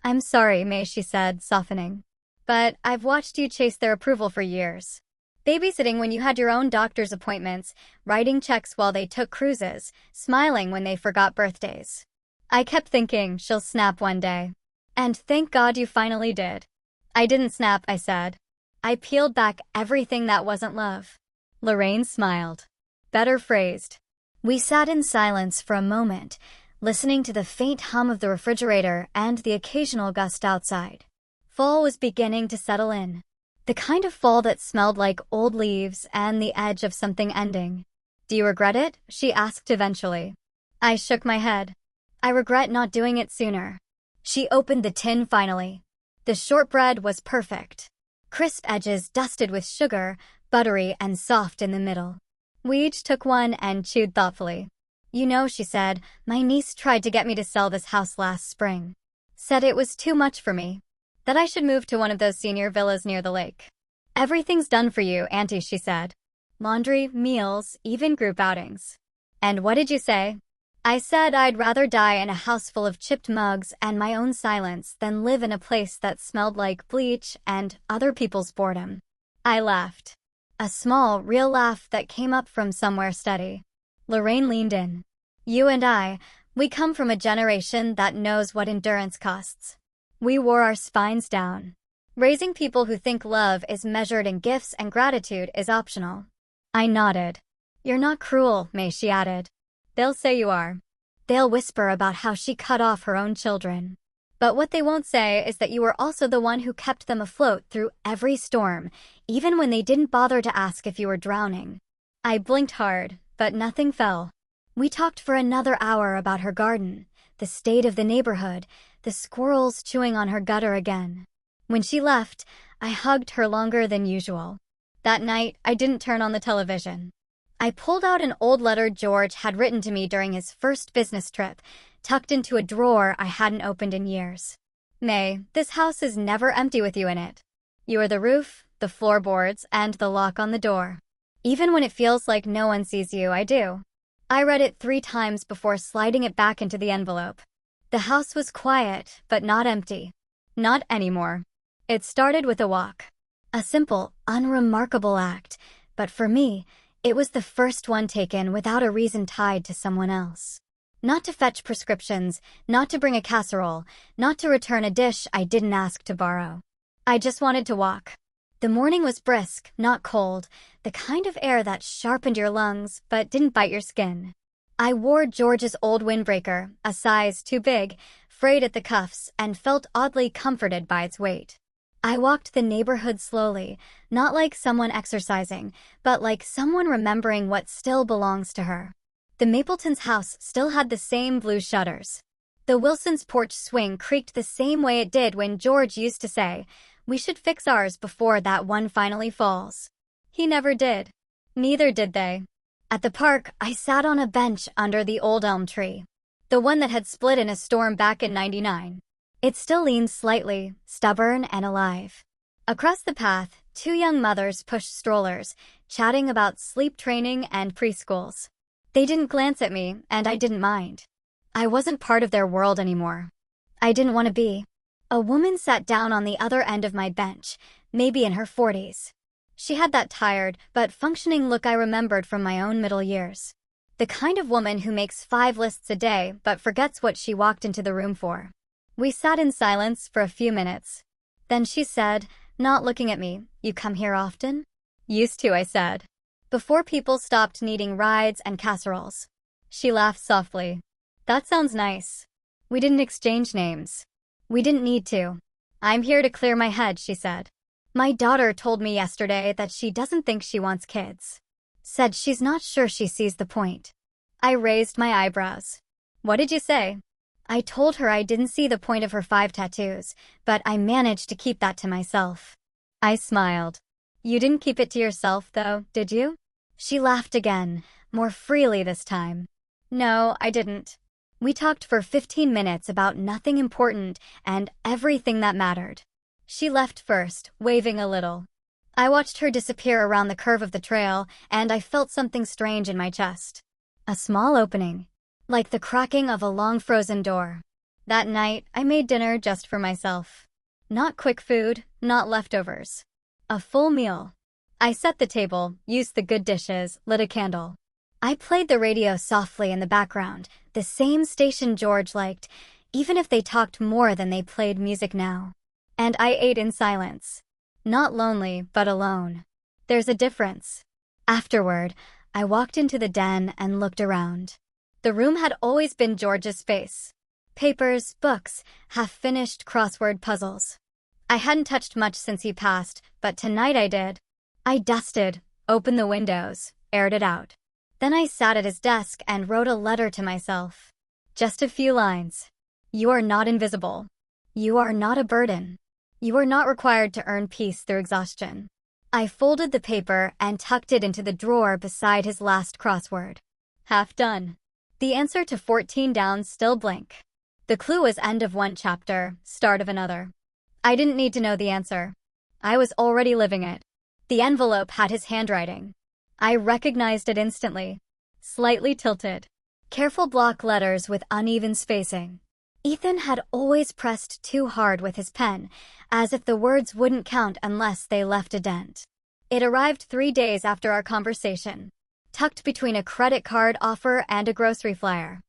I'm sorry, May, she said, softening. But I've watched you chase their approval for years. Babysitting when you had your own doctor's appointments, writing checks while they took cruises, smiling when they forgot birthdays. I kept thinking she'll snap one day. And thank God you finally did. I didn't snap, I said. I peeled back everything that wasn't love. Lorraine smiled. Better phrased. We sat in silence for a moment, listening to the faint hum of the refrigerator and the occasional gust outside. Fall was beginning to settle in. The kind of fall that smelled like old leaves and the edge of something ending. Do you regret it? She asked eventually. I shook my head. I regret not doing it sooner. She opened the tin finally. The shortbread was perfect. Crisp edges dusted with sugar, buttery and soft in the middle. We each took one and chewed thoughtfully. You know, she said, my niece tried to get me to sell this house last spring. Said it was too much for me. That I should move to one of those senior villas near the lake. Everything's done for you, Auntie, she said. Laundry, meals, even group outings. And what did you say? I said I'd rather die in a house full of chipped mugs and my own silence than live in a place that smelled like bleach and other people's boredom. I laughed. A small, real laugh that came up from somewhere steady. Lorraine leaned in. You and I, We come from a generation that knows what endurance costs. We wore our spines down. Raising people who think love is measured in gifts and gratitude is optional. I nodded. You're not cruel, May, she added. They'll say you are. They'll whisper about how she cut off her own children. But what they won't say is that you were also the one who kept them afloat through every storm, even when they didn't bother to ask if you were drowning. I blinked hard, but nothing fell. We talked for another hour about her garden, the state of the neighborhood, the squirrels chewing on her gutter again. When she left, I hugged her longer than usual. That night, I didn't turn on the television. I pulled out an old letter George had written to me during his first business trip, tucked into a drawer I hadn't opened in years. May, this house is never empty with you in it. You are the roof, the floorboards, and the lock on the door. Even when it feels like no one sees you, I do. I read it 3 times before sliding it back into the envelope. The house was quiet, but not empty. Not anymore. It started with a walk. A simple, unremarkable act, but for me, it was the first one taken without a reason tied to someone else. Not to fetch prescriptions, not to bring a casserole, not to return a dish I didn't ask to borrow. I just wanted to walk. The morning was brisk, not cold, the kind of air that sharpened your lungs but didn't bite your skin. I wore George's old windbreaker, a size too big, frayed at the cuffs, and felt oddly comforted by its weight. I walked the neighborhood slowly, not like someone exercising, but like someone remembering what still belongs to her. The Mapletons' house still had the same blue shutters. The Wilsons' porch swing creaked the same way it did when George used to say, "We should fix ours before that one finally falls." He never did. Neither did they. At the park, I sat on a bench under the old elm tree. The one that had split in a storm back in '99. It still leaned slightly, stubborn and alive. Across the path, 2 young mothers pushed strollers, chatting about sleep training and preschools. They didn't glance at me, and I didn't mind. I wasn't part of their world anymore. I didn't want to be. A woman sat down on the other end of my bench, maybe in her 40s. She had that tired but functioning look I remembered from my own middle years. The kind of woman who makes 5 lists a day but forgets what she walked into the room for. We sat in silence for a few minutes. Then she said, not looking at me, "You come here often?" "Used to," I said. "Before people stopped needing rides and casseroles." She laughed softly. "That sounds nice." We didn't exchange names. We didn't need to. "I'm here to clear my head," she said. "My daughter told me yesterday that she doesn't think she wants kids. Said she's not sure she sees the point." I raised my eyebrows. "What did you say?" I told her I didn't see the point of her 5 tattoos, but I managed to keep that to myself. I smiled. "You didn't keep it to yourself, though, did you?" She laughed again, more freely this time. "No, I didn't." We talked for 15 minutes about nothing important and everything that mattered. She left first, waving a little. I watched her disappear around the curve of the trail, and I felt something strange in my chest. A small opening, like the cracking of a long frozen door. That night, I made dinner just for myself. Not quick food, not leftovers. A full meal. I set the table, used the good dishes, lit a candle. I played the radio softly in the background, the same station George liked, even if they talked more than they played music now. And I ate in silence. Not lonely, but alone. There's a difference. Afterward, I walked into the den and looked around. The room had always been George's space. Papers, books, half-finished crossword puzzles. I hadn't touched much since he passed, but tonight I did. I dusted, opened the windows, aired it out. Then I sat at his desk and wrote a letter to myself. Just a few lines. "You are not invisible. You are not a burden. You are not required to earn peace through exhaustion." I folded the paper and tucked it into the drawer beside his last crossword. Half done. The answer to 14 down, still blank. The clue was end of one chapter, start of another. I didn't need to know the answer. I was already living it. The envelope had his handwriting. I recognized it instantly. Slightly tilted. Careful block letters with uneven spacing. Ethan had always pressed too hard with his pen, as if the words wouldn't count unless they left a dent. It arrived 3 days after our conversation, tucked between a credit card offer and a grocery flyer.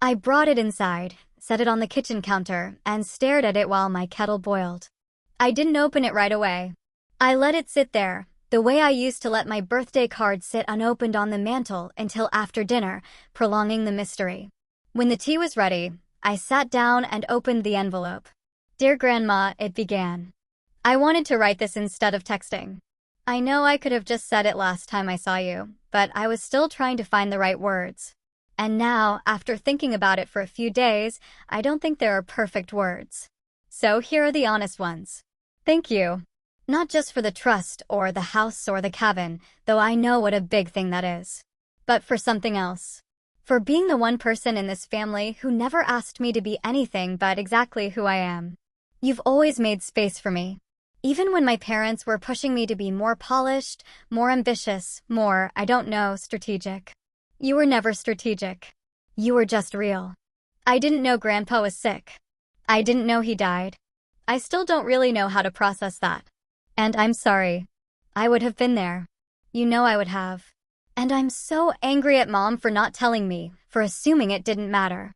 I brought it inside, set it on the kitchen counter, and stared at it while my kettle boiled. I didn't open it right away. I let it sit there, the way I used to let my birthday card sit unopened on the mantel until after dinner, prolonging the mystery. When the tea was ready, I sat down and opened the envelope. "Dear Grandma," it began. I wanted to write this instead of texting. I know I could have just said it last time I saw you, but I was still trying to find the right words. And now, after thinking about it for a few days, I don't think there are perfect words. So here are the honest ones. Thank you. Not just for the trust or the house or the cabin, though I know what a big thing that is. But for something else. For being the one person in this family who never asked me to be anything but exactly who I am. You've always made space for me. Even when my parents were pushing me to be more polished, more ambitious, more, I don't know, strategic. You were never strategic. You were just real. I didn't know Grandpa was sick. I didn't know he died. I still don't really know how to process that. And I'm sorry. I would have been there. You know I would have. And I'm so angry at Mom for not telling me, for assuming it didn't matter.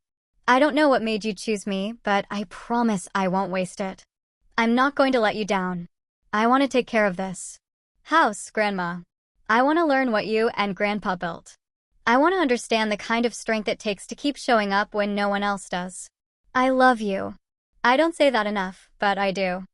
I don't know what made you choose me, but I promise I won't waste it. I'm not going to let you down. I want to take care of this house, Grandma. I want to learn what you and Grandpa built. I want to understand the kind of strength it takes to keep showing up when no one else does. I love you. I don't say that enough, but I do.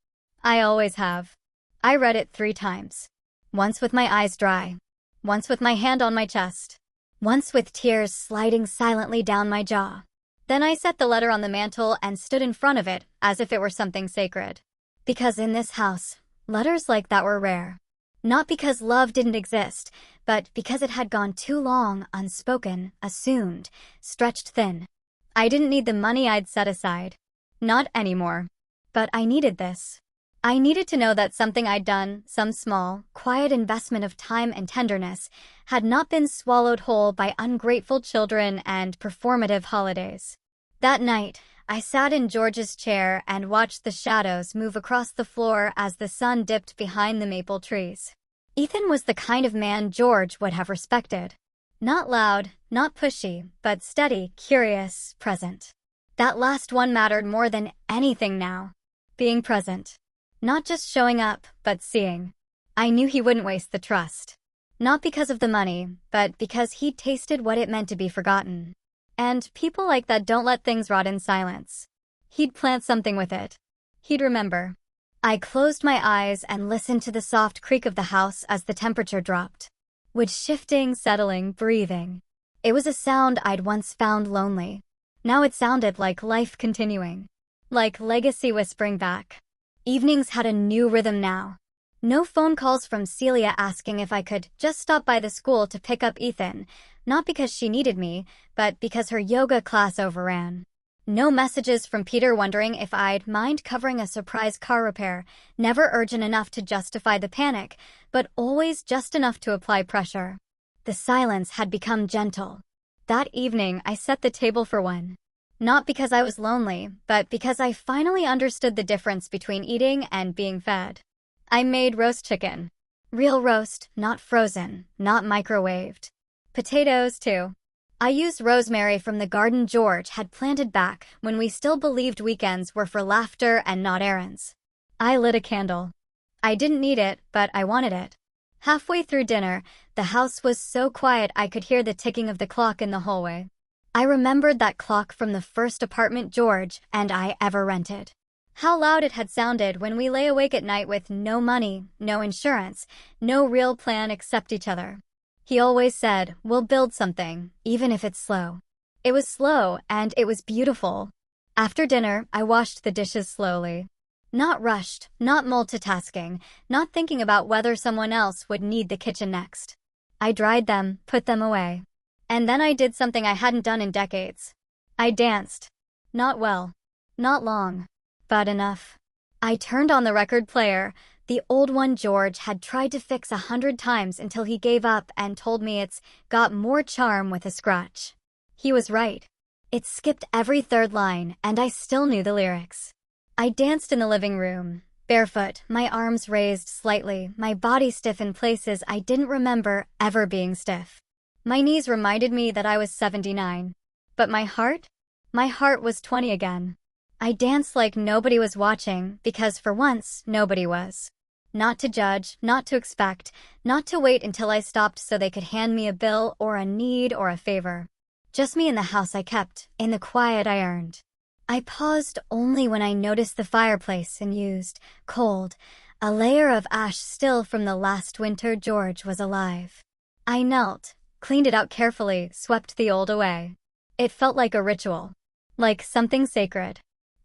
I always have. I read it 3 times. Once with my eyes dry. Once with my hand on my chest. Once with tears sliding silently down my jaw. Then I set the letter on the mantel and stood in front of it as if it were something sacred. Because in this house, letters like that were rare. Not because love didn't exist, but because it had gone too long unspoken, assumed, stretched thin. I didn't need the money I'd set aside. Not anymore. But I needed this. I needed to know that something I'd done, some small, quiet investment of time and tenderness, had not been swallowed whole by ungrateful children and performative holidays. That night, I sat in George's chair and watched the shadows move across the floor as the sun dipped behind the maple trees. Ethan was the kind of man George would have respected. Not loud, not pushy, but steady, curious, present. That last one mattered more than anything now. Being present. Not just showing up, but seeing. I knew he wouldn't waste the trust. Not because of the money, but because he'd tasted what it meant to be forgotten. And people like that don't let things rot in silence. He'd plant something with it. He'd remember. I closed my eyes and listened to the soft creak of the house as the temperature dropped. Wood shifting, settling, breathing. It was a sound I'd once found lonely. Now it sounded like life continuing. Like legacy whispering back. Evenings had a new rhythm now. No phone calls from Celia asking if I could just stop by the school to pick up Ethan, not because she needed me, but because her yoga class overran. No messages from Peter wondering if I'd mind covering a surprise car repair, never urgent enough to justify the panic, but always just enough to apply pressure. The silence had become gentle. That evening, I set the table for one. Not because I was lonely, but because I finally understood the difference between eating and being fed. I made roast chicken. Real roast, not frozen, not microwaved. Potatoes, too. I used rosemary from the garden George had planted back when we still believed weekends were for laughter and not errands. I lit a candle. I didn't need it, but I wanted it. Halfway through dinner, the house was so quiet I could hear the ticking of the clock in the hallway. I remembered that clock from the first apartment George and I ever rented. How loud it had sounded when we lay awake at night with no money, no insurance, no real plan except each other. He always said, "We'll build something, even if it's slow." It was slow, and it was beautiful. After dinner, I washed the dishes slowly. Not rushed, not multitasking, not thinking about whether someone else would need the kitchen next. I dried them, put them away. And then I did something I hadn't done in decades. I danced. Not well. Not long. But enough. I turned on the record player, the old one George had tried to fix 100 times until he gave up and told me it's got more charm with a scratch. He was right. It skipped every third line, and I still knew the lyrics. I danced in the living room, barefoot, my arms raised slightly, my body stiff in places I didn't remember ever being stiff. My knees reminded me that I was 79. But my heart? My heart was 20 again. I danced like nobody was watching because for once, nobody was. Not to judge, not to expect, not to wait until I stopped so they could hand me a bill or a need or a favor. Just me in the house I kept, in the quiet I earned. I paused only when I noticed the fireplace and used, cold, a layer of ash still from the last winter George was alive. I knelt, cleaned it out carefully, swept the old away. It felt like a ritual. Like something sacred.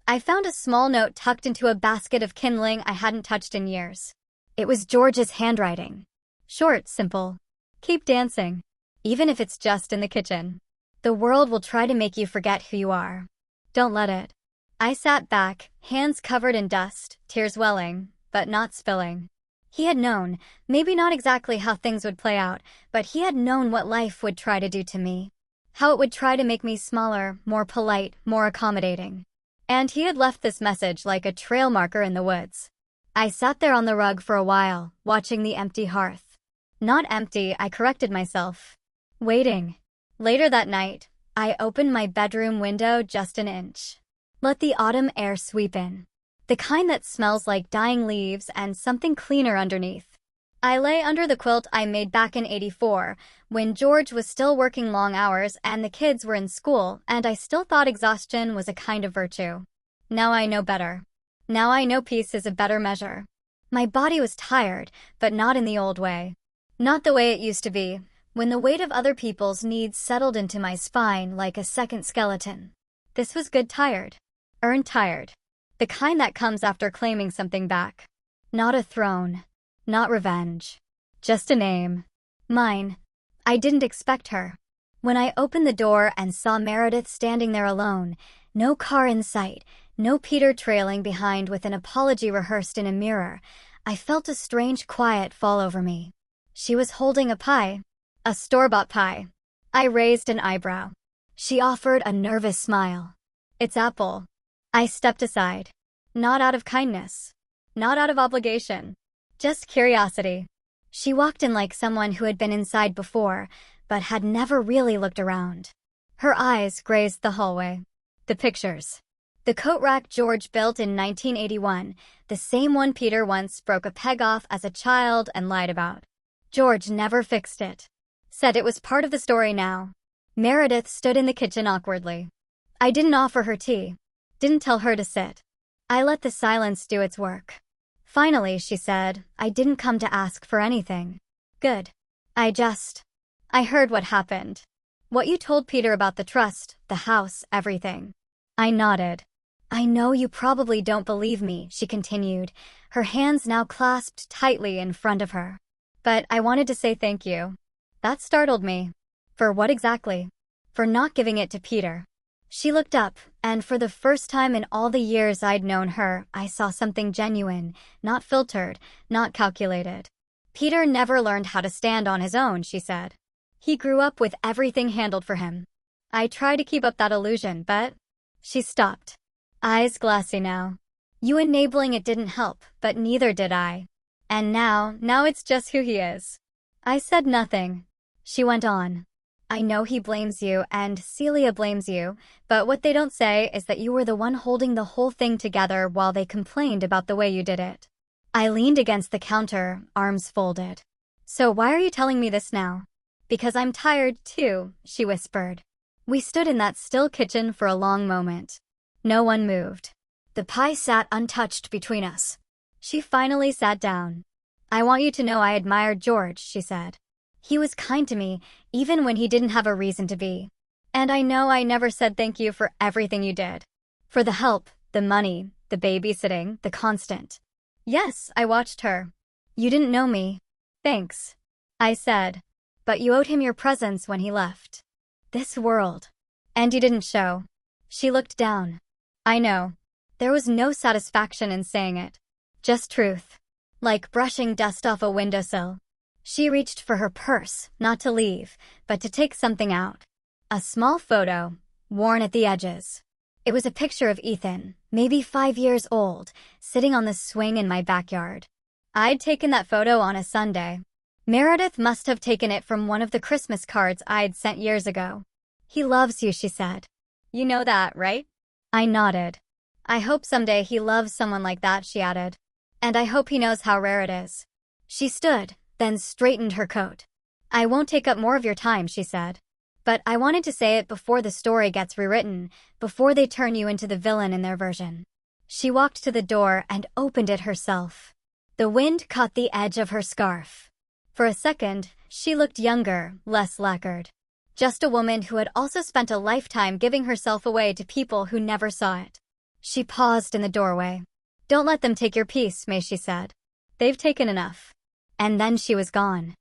I found a small note tucked into a basket of kindling I hadn't touched in years. It was George's handwriting. Short, simple. Keep dancing. Even if it's just in the kitchen. The world will try to make you forget who you are. Don't let it. I sat back, hands covered in dust, tears welling, but not spilling. He had known, maybe not exactly how things would play out, but he had known what life would try to do to me. How it would try to make me smaller, more polite, more accommodating. And he had left this message like a trail marker in the woods. I sat there on the rug for a while, watching the empty hearth. Not empty, I corrected myself. Waiting. Later that night, I opened my bedroom window just an inch. Let the autumn air sweep in. The kind that smells like dying leaves and something cleaner underneath. I lay under the quilt I made back in '84, when George was still working long hours and the kids were in school, and I still thought exhaustion was a kind of virtue. Now I know better. Now I know peace is a better measure. My body was tired, but not in the old way. Not the way it used to be, when the weight of other people's needs settled into my spine like a second skeleton. This was good tired. Earned tired. The kind that comes after claiming something back. Not a throne. Not revenge. Just a name. Mine. I didn't expect her. When I opened the door and saw Meredith standing there alone, no car in sight, no Peter trailing behind with an apology rehearsed in a mirror, I felt a strange quiet fall over me. She was holding a pie. A store-bought pie. I raised an eyebrow. She offered a nervous smile. It's apple. I stepped aside. Not out of kindness. Not out of obligation. Just curiosity. She walked in like someone who had been inside before, but had never really looked around. Her eyes grazed the hallway. The pictures. The coat rack George built in 1981, the same one Peter once broke a peg off as a child and lied about. George never fixed it. Said it was part of the story now. Meredith stood in the kitchen awkwardly. I didn't offer her tea. Didn't tell her to sit. I let the silence do its work. Finally, she said, I didn't come to ask for anything. Good. I heard what happened. What you told Peter about the trust, the house, everything. I nodded. I know you probably don't believe me, she continued, her hands now clasped tightly in front of her. But I wanted to say thank you. That startled me. For what exactly? For not giving it to Peter. She looked up, and for the first time in all the years I'd known her, I saw something genuine, not filtered, not calculated. Peter never learned how to stand on his own, she said. He grew up with everything handled for him. I tried to keep up that illusion, but... She stopped. Eyes glassy now. You enabling it didn't help, but neither did I. And now it's just who he is. I said nothing. She went on. I know he blames you and Celia blames you, but what they don't say is that you were the one holding the whole thing together while they complained about the way you did it. I leaned against the counter, arms folded. So why are you telling me this now? Because I'm tired too, she whispered. We stood in that still kitchen for a long moment. No one moved. The pie sat untouched between us. She finally sat down. I want you to know I admired George, she said. He was kind to me, even when he didn't have a reason to be. And I know I never said thank you for everything you did. For the help, the money, the babysitting, the constant. Yes, I watched her. You didn't know me. Thanks. I said. But you owed him your presence when he left. This world. And you didn't show. She looked down. I know. There was no satisfaction in saying it. Just truth. Like brushing dust off a windowsill. She reached for her purse, not to leave, but to take something out. A small photo, worn at the edges. It was a picture of Ethan, maybe 5 years old, sitting on the swing in my backyard. I'd taken that photo on a Sunday. Meredith must have taken it from one of the Christmas cards I'd sent years ago. He loves you, she said. You know that, right? I nodded. I hope someday he loves someone like that, she added. And I hope he knows how rare it is. She stood, then straightened her coat. I won't take up more of your time, she said. But I wanted to say it before the story gets rewritten, before they turn you into the villain in their version. She walked to the door and opened it herself. The wind caught the edge of her scarf. For a second, she looked younger, less lacquered. Just a woman who had also spent a lifetime giving herself away to people who never saw it. She paused in the doorway. Don't let them take your peace, May, she said. They've taken enough. And then she was gone.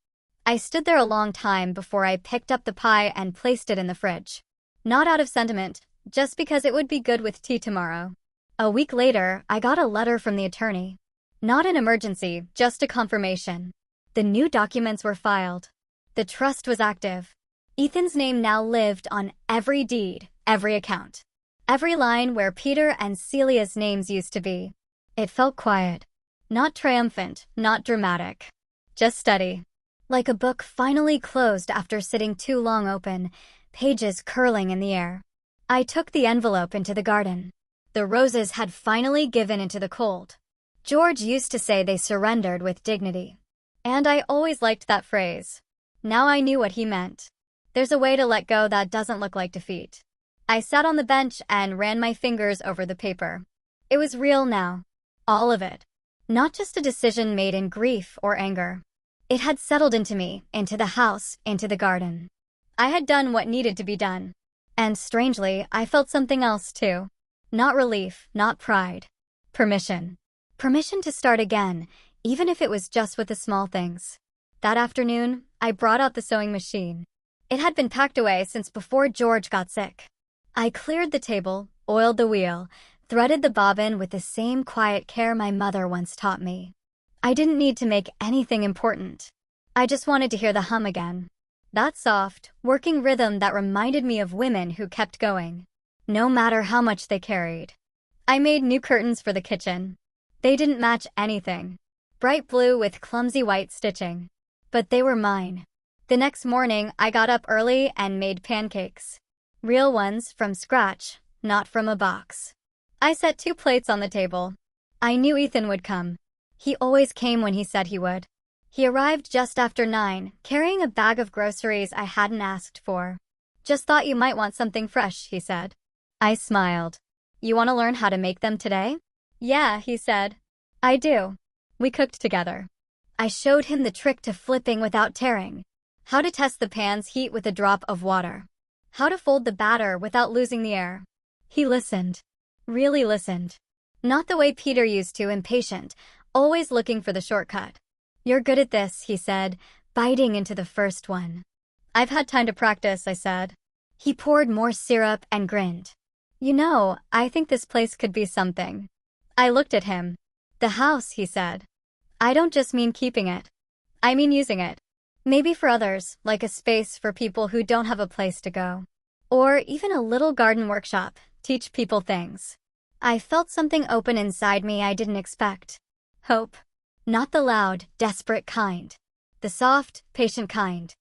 I stood there a long time before I picked up the pie and placed it in the fridge. Not out of sentiment, just because it would be good with tea tomorrow. A week later, I got a letter from the attorney. Not an emergency, just a confirmation. The new documents were filed. The trust was active. Ethan's name now lived on every deed, every account. Every line where Peter and Celia's names used to be. It felt quiet. Not triumphant, not dramatic. Just steady. Like a book finally closed after sitting too long open, pages curling in the air. I took the envelope into the garden. The roses had finally given into the cold. George used to say they surrendered with dignity. And I always liked that phrase. Now I knew what he meant. There's a way to let go that doesn't look like defeat. I sat on the bench and ran my fingers over the paper. It was real now. All of it. Not just a decision made in grief or anger. It had settled into me, into the house, into the garden. I had done what needed to be done. And strangely, I felt something else too. Not relief, not pride. Permission. Permission to start again, even if it was just with the small things. That afternoon, I brought out the sewing machine. It had been packed away since before George got sick. I cleared the table, oiled the wheel, threaded the bobbin with the same quiet care my mother once taught me. I didn't need to make anything important. I just wanted to hear the hum again. That soft, working rhythm that reminded me of women who kept going, no matter how much they carried. I made new curtains for the kitchen. They didn't match anything. Bright blue with clumsy white stitching. But they were mine. The next morning, I got up early and made pancakes. Real ones from scratch, not from a box. I set 2 plates on the table. I knew Ethan would come. He always came when he said he would. He arrived just after 9, carrying a bag of groceries I hadn't asked for. Just thought you might want something fresh, he said. I smiled. You want to learn how to make them today? Yeah, he said. I do. We cooked together. I showed him the trick to flipping without tearing. How to test the pan's heat with a drop of water. How to fold the batter without losing the air. He listened. Really listened. Not the way Peter used to, impatient, always looking for the shortcut. You're good at this, he said, biting into the first one. I've had time to practice, I said. He poured more syrup and grinned. You know, I think this place could be something. I looked at him. The house, he said. I don't just mean keeping it. I mean using it. Maybe for others, like a space for people who don't have a place to go. Or even a little garden workshop, teach people things. I felt something open inside me I didn't expect. Hope. Not the loud, desperate kind. The soft, patient kind.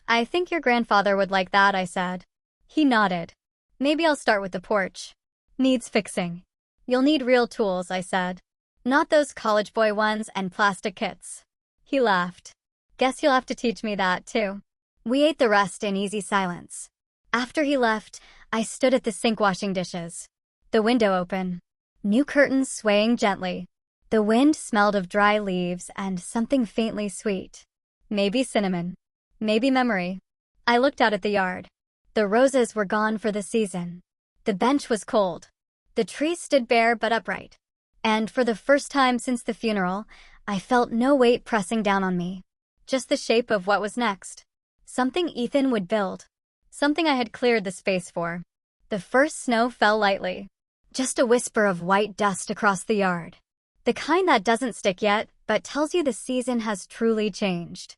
I think your grandfather would like that, I said. He nodded. Maybe I'll start with the porch. Needs fixing. You'll need real tools, I said. Not those college boy ones and plastic kits. He laughed. Guess you'll have to teach me that, too. We ate the rest in easy silence. After he left, I stood at the sink washing dishes. The window open. New curtains swaying gently. The wind smelled of dry leaves and something faintly sweet. Maybe cinnamon. Maybe memory. I looked out at the yard. The roses were gone for the season. The bench was cold. The trees stood bare but upright. And for the first time since the funeral, I felt no weight pressing down on me. Just the shape of what was next. Something Ethan would build. Something I had cleared the space for. The first snow fell lightly. Just a whisper of white dust across the yard. The kind that doesn't stick yet, but tells you the season has truly changed.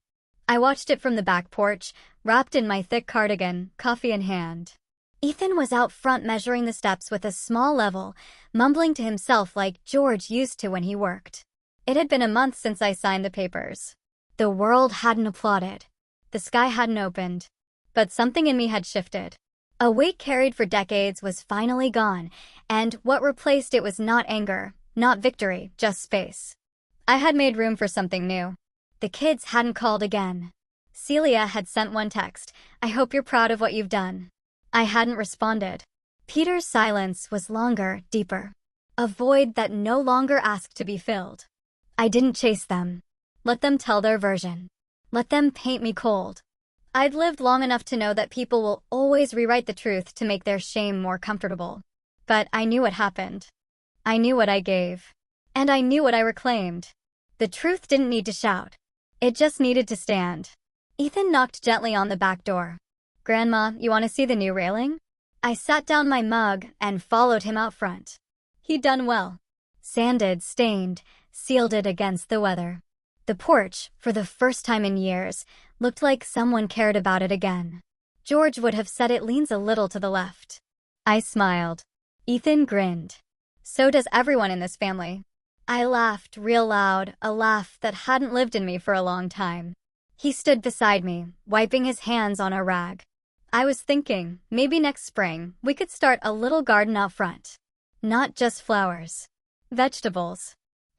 I watched it from the back porch, wrapped in my thick cardigan, coffee in hand. Ethan was out front measuring the steps with a small level, mumbling to himself like George used to when he worked. It had been a month since I signed the papers. The world hadn't applauded. The sky hadn't opened. But something in me had shifted. A weight carried for decades was finally gone, and what replaced it was not anger, not victory, just space. I had made room for something new. The kids hadn't called again. Celia had sent one text, "I hope you're proud of what you've done." I hadn't responded. Peter's silence was longer, deeper. A void that no longer asked to be filled. I didn't chase them. Let them tell their version. Let them paint me cold. I'd lived long enough to know that people will always rewrite the truth to make their shame more comfortable. But I knew what happened. I knew what I gave. And I knew what I reclaimed. The truth didn't need to shout. It just needed to stand. Ethan knocked gently on the back door. "Grandma, you want to see the new railing?" I sat down my mug and followed him out front. He'd done well. Sanded, stained, sealed it against the weather. The porch, for the first time in years, looked like someone cared about it again. George would have said it leans a little to the left. I smiled. Ethan grinned. So does everyone in this family. I laughed real loud, a laugh that hadn't lived in me for a long time. He stood beside me, wiping his hands on a rag. I was thinking, maybe next spring, we could start a little garden out front. Not just flowers. Vegetables.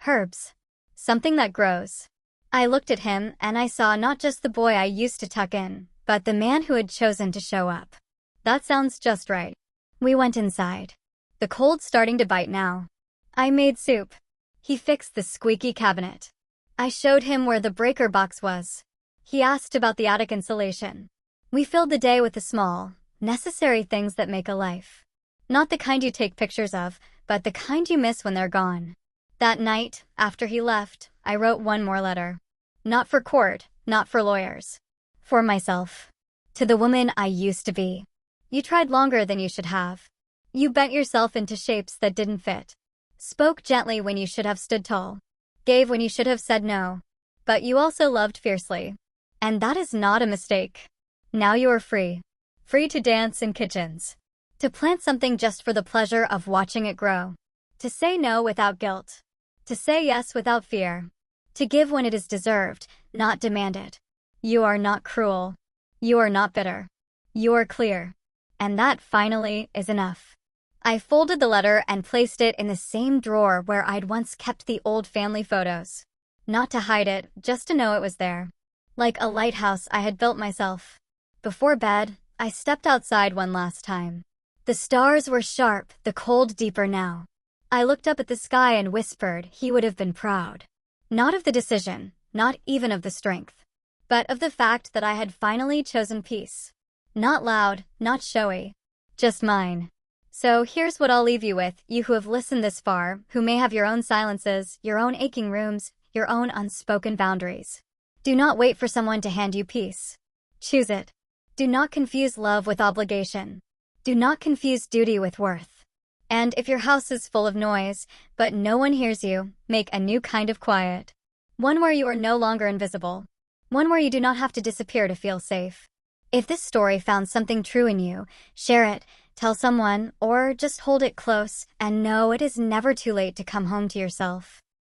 Herbs. Something that grows. I looked at him and I saw not just the boy I used to tuck in, but the man who had chosen to show up. That sounds just right. We went inside. The cold starting to bite now. I made soup. He fixed the squeaky cabinet. I showed him where the breaker box was. He asked about the attic insulation. We filled the day with the small, necessary things that make a life. Not the kind you take pictures of, but the kind you miss when they're gone. That night, after he left, I wrote one more letter. Not for court, not for lawyers. For myself. To the woman I used to be. You tried longer than you should have. You bent yourself into shapes that didn't fit. Spoke gently when you should have stood tall. Gave when you should have said no. But you also loved fiercely. And that is not a mistake. Now you are free. Free to dance in kitchens. To plant something just for the pleasure of watching it grow. To say no without guilt. To say yes without fear. To give when it is deserved, not demanded. You are not cruel. You are not bitter. You are clear. And that finally is enough. I folded the letter and placed it in the same drawer where I'd once kept the old family photos. Not to hide it, just to know it was there. Like a lighthouse I had built myself. Before bed, I stepped outside one last time. The stars were sharp, the cold deeper now. I looked up at the sky and whispered he would have been proud. Not of the decision, not even of the strength, but of the fact that I had finally chosen peace. Not loud, not showy, just mine. So here's what I'll leave you with, you who have listened this far, who may have your own silences, your own aching rooms, your own unspoken boundaries. Do not wait for someone to hand you peace. Choose it. Do not confuse love with obligation. Do not confuse duty with worth. And if your house is full of noise, but no one hears you, make a new kind of quiet. One where you are no longer invisible. One where you do not have to disappear to feel safe. If this story found something true in you, share it, tell someone, or just hold it close and know it is never too late to come home to yourself.